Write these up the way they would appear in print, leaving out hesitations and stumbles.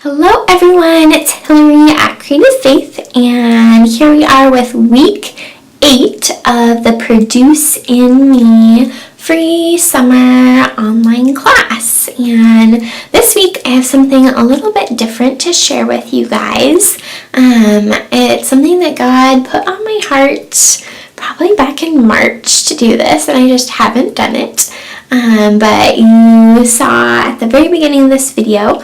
Hello everyone, it's Hillary at Creative Faith, and here we are with week 8 of the Produce in Me free summer online class. And this week I have something a little bit different to share with you guys. It's something that God put on my heart probably back in March to do this, and I just haven't done it. But you saw at the very beginning of this video,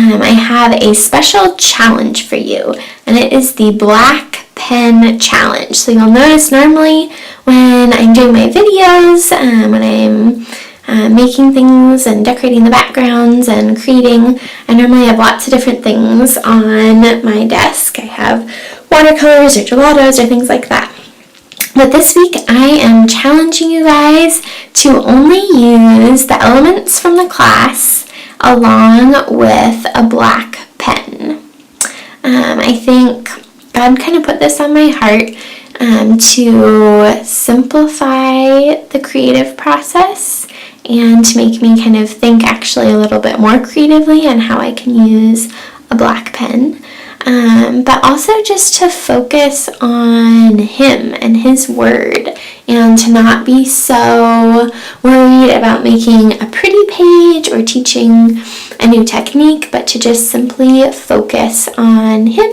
I have a special challenge for you, and it is the black pen challenge. So you'll notice normally when I'm doing my videos, when I'm making things and decorating the backgrounds and creating, I normally have lots of different things on my desk. I have watercolors or gelatos or things like that. But this week I am challenging you guys to only use the elements from the class along with a black pen. I think God kind of put this on my heart to simplify the creative process and to make me kind of think actually a little bit more creatively on how I can use a black pen. But also just to focus on Him and His Word, and to not be so worried about making a pretty page or teaching a new technique, but to just simply focus on Him.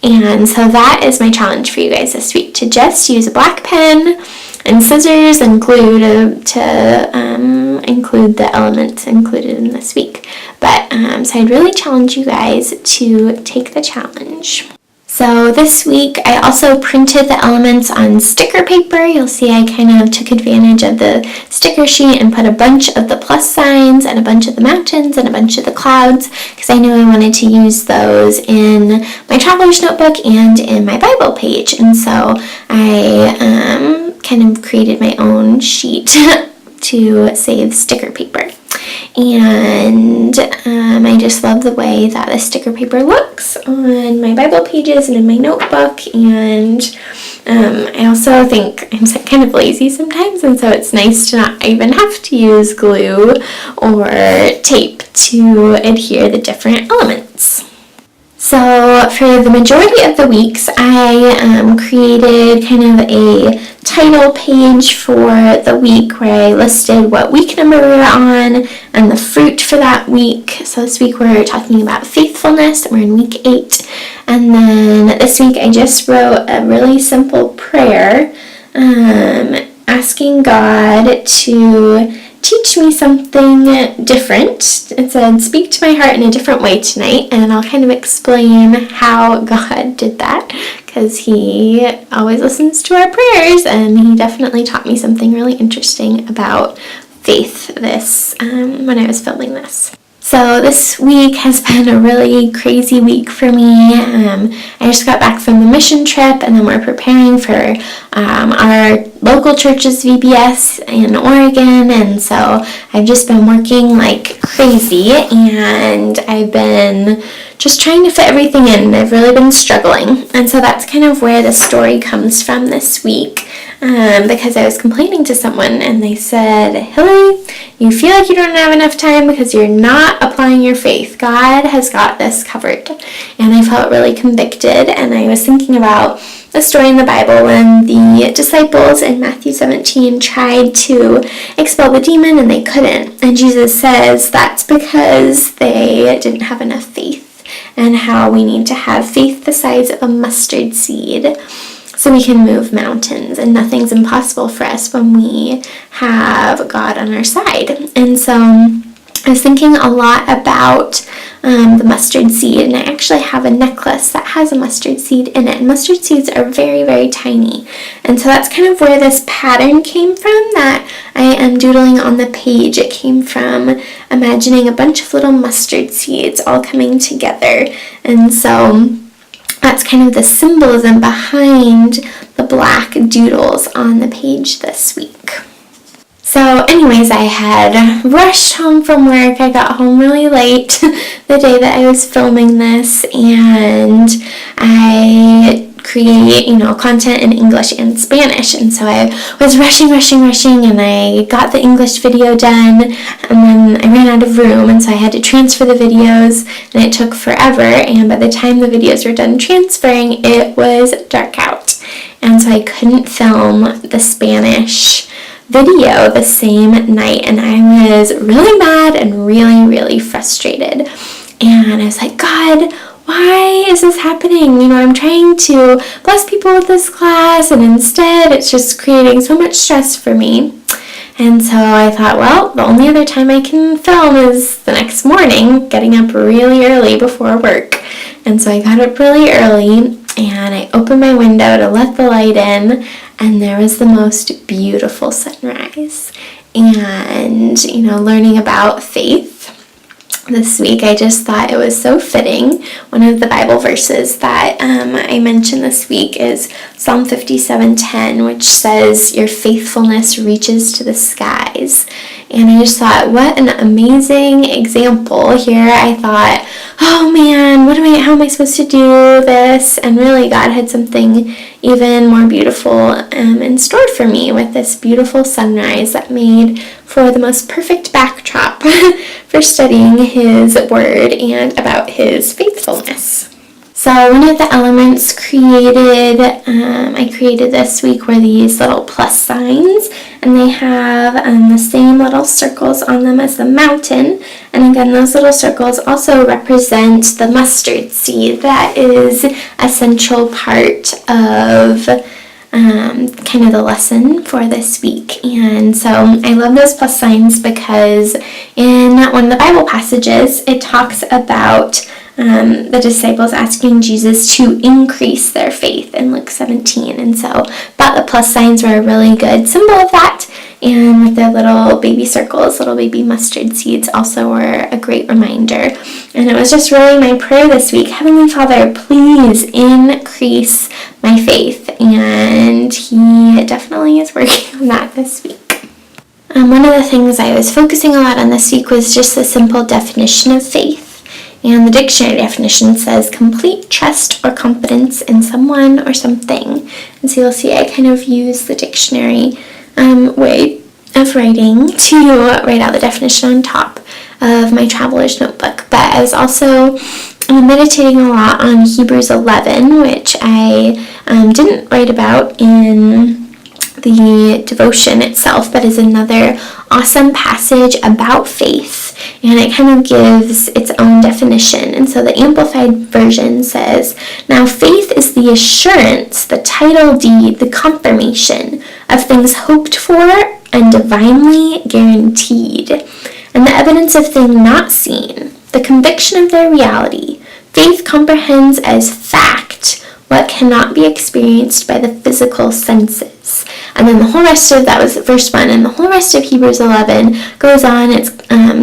And so that is my challenge for you guys this week, to just use a black pen and scissors and glue to include the elements included in this week. But so I'd really challenge you guys to take the challenge. So this week I also printed the elements on sticker paper. You'll see I kind of took advantage of the sticker sheet and put a bunch of the plus signs and a bunch of the mountains and a bunch of the clouds, because I knew I wanted to use those in my traveler's notebook and in my Bible page. And so I kind of created my own sheet to save sticker paper. And I just love the way that the sticker paper looks on my Bible pages and in my notebook. And I also think I'm kind of lazy sometimes, and so it's nice to not even have to use glue or tape to adhere the different elements. So for the majority of the weeks, I created kind of a title page for the week where I listed what week number we were on and the fruit for that week. So this week we're talking about faithfulness, and we're in week 8. And then this week I just wrote a really simple prayer asking God to teach me something different. It said, speak to my heart in a different way tonight, and I'll kind of explain how God did that, because He always listens to our prayers, and He definitely taught me something really interesting about faith when I was filming this. So this week has been a really crazy week for me. I just got back from the mission trip, and then we're preparing for our local church's VBS in Oregon, and so I've just been working like crazy, and I've been just trying to fit everything in, and I've really been struggling. And so that's kind of where the story comes from this week, because I was complaining to someone, and they said, Hillary, you feel like you don't have enough time because you're not applying your faith. God has got this covered. And I felt really convicted, and I was thinking about the story in the Bible when the disciples in Matthew 17 tried to expel the demon and they couldn't. And Jesus says that's because they didn't have enough faith, and how we need to have faith the size of a mustard seed so we can move mountains, and nothing's impossible for us when we have God on our side. And so I was thinking a lot about the mustard seed, and I actually have a necklace that has a mustard seed in it. And mustard seeds are very, very tiny. And so that's kind of where this pattern came from that I am doodling on the page. It came from imagining a bunch of little mustard seeds all coming together. And so that's kind of the symbolism behind the black doodles on the page this week. So anyways, I had rushed home from work. I got home really late the day that I was filming this, and I create, content in English and Spanish. And so I was rushing, and I got the English video done, and then I ran out of room, and so I had to transfer the videos, and it took forever, and by the time the videos were done transferring, it was dark out. And so I couldn't film the Spanish video the same night, and I was really mad and really, really frustrated. And I was like, God, why is this happening? I'm trying to bless people with this class, and instead it's just creating so much stress for me. And so I thought, well, the only other time I can film is the next morning, getting up really early before work. And so I got up really early, and I opened my window to let the light in, and there was the most beautiful sunrise. And, learning about faith this week, I just thought it was so fitting. One of the Bible verses that I mentioned this week is Psalm 57:10, which says, "Your faithfulness reaches to the skies." And I just thought, what an amazing example here. I thought, oh man, how am I supposed to do this? And really, God had something even more beautiful in store for me with this beautiful sunrise that made for the most perfect backdrop for studying His Word and about His faithfulness. So one of the elements I created this week were these little plus signs, and they have the same little circles on them as the mountain. And again, those little circles also represent the mustard seed that is a central part of kind of the lesson for this week. And so I love those plus signs because in one of the Bible passages, it talks about the disciples asking Jesus to increase their faith in Luke 17. And so I thought the plus signs were a really good symbol of that. And with their little baby circles, little baby mustard seeds also were a great reminder. And it was just really my prayer this week, Heavenly Father, please increase my faith. And He definitely is working on that this week. One of the things I was focusing a lot on this week was just the simple definition of faith. And the dictionary definition says complete trust or confidence in someone or something. And so you'll see I kind of use the dictionary way of writing to write out the definition on top of my traveler's notebook. But I was also meditating a lot on Hebrews 11, which I didn't write about in the devotion itself, but is another awesome passage about faith, and it kind of gives its own definition. And so the Amplified Version says, "Now faith is the assurance, the title deed, the confirmation of things hoped for and divinely guaranteed, and the evidence of things not seen, the conviction of their reality. Faith comprehends as fact what cannot be experienced by the physical senses." And then the whole rest of, that was verse 1, and the whole rest of Hebrews 11 goes on. It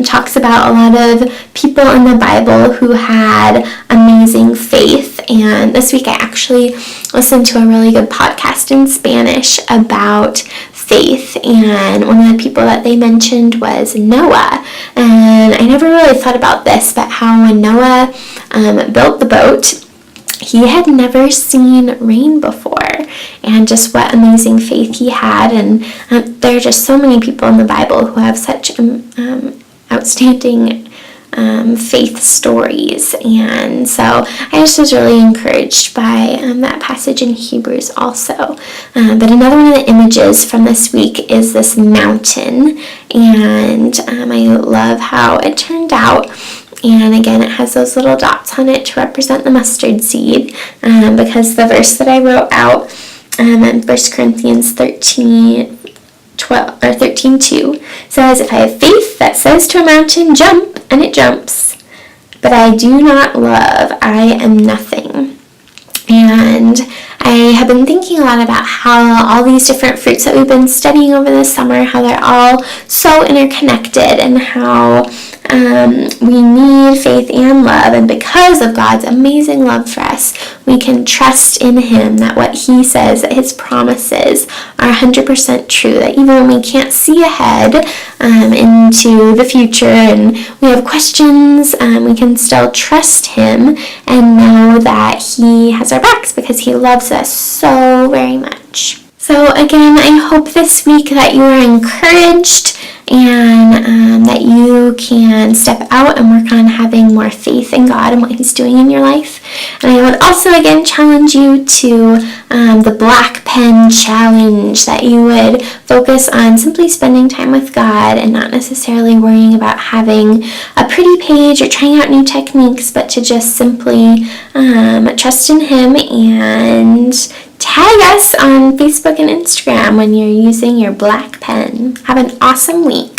talks about a lot of people in the Bible who had amazing faith. And this week I actually listened to a really good podcast in Spanish about faith, and one of the people that they mentioned was Noah. And I never really thought about this, but how when Noah built the boat, he had never seen rain before, and just what amazing faith he had. And there are just so many people in the Bible who have such outstanding faith stories. And so I just was really encouraged by that passage in Hebrews also. But another one of the images from this week is this mountain, and I love how it turned out. And again, it has those little dots on it to represent the mustard seed, because the verse that I wrote out in 1 Corinthians 13:2 says, "If I have faith that says to a mountain, jump, and it jumps, but I do not love, I am nothing." And I have been thinking a lot about how all these different fruits that we've been studying over the summer, how they're all so interconnected, and how we need faith and love, and because of God's amazing love for us, we can trust in Him that what He says, that His promises are 100% true, that even when we can't see ahead into the future and we have questions, we can still trust Him and know that He has our backs because He loves us so very much. So again, I hope this week that you are encouraged and that you can step out and work on having more faith in God and what He's doing in your life. And I would also again challenge you to the Black Pen Challenge, that you would focus on simply spending time with God and not necessarily worrying about having a pretty page or trying out new techniques, but to just simply trust in Him and tag us on Facebook and Instagram when you're using your black pen. Have an awesome week.